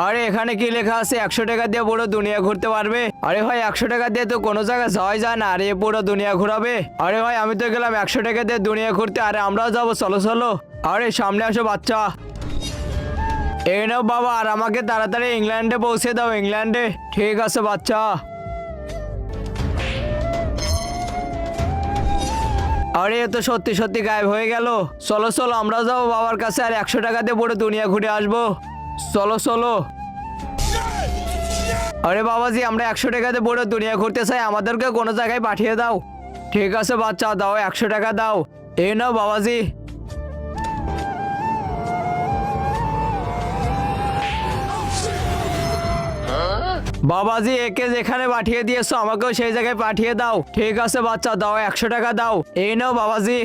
আরে এখানে কি লেখা আছে 100 টাকা দিয়ে পুরো দুনিয়া ঘুরতে পারবে? আরে ভাই 100 টাকা দিয়ে তো কোনো জায়গায় যাওয়াই যায় না, আরে পুরো দুনিয়া ঘোরাবে? আরে ভাই আমি তো গেলাম 100 টাকা দিয়ে দুনিয়া ঘুরতে, আরে আমরাও যাবো, চলো চলো। আরে সামনে আসো বাচ্চা। এই নাও বাবা, আর আমাকে তাড়াতাড়ি ইংল্যান্ডে পৌঁছে দাও, ইংল্যান্ডে। ঠিক আছে বাচ্চা। আরে এ তো সত্যি সত্যি গায়েব হয়ে গেল। চলো চলো আমরা যাবো বাবার কাছে, আর 100 টাকা দিয়ে পুরো দুনিয়া ঘুরে আসবো। চলো চলো। আরে বাবাজি আমরা 100 টাকাতে পুরো দুনিয়া ঘুরতে চাই, আমাদেরকে কোনো জায়গায় পাঠিয়ে দাও। ঠিক আছে বাচ্চা, দাও 100 টাকা দাও। এই নাও বাবাজি। বাবাজি একে যেখানে পাঠিয়ে দিয়েছো আমাকেও সেই জায়গায় পাঠিয়ে দাও। ঠিক আছে বাচ্চা, দাও 100 টাকা দাও। এই নাও বাবাজি।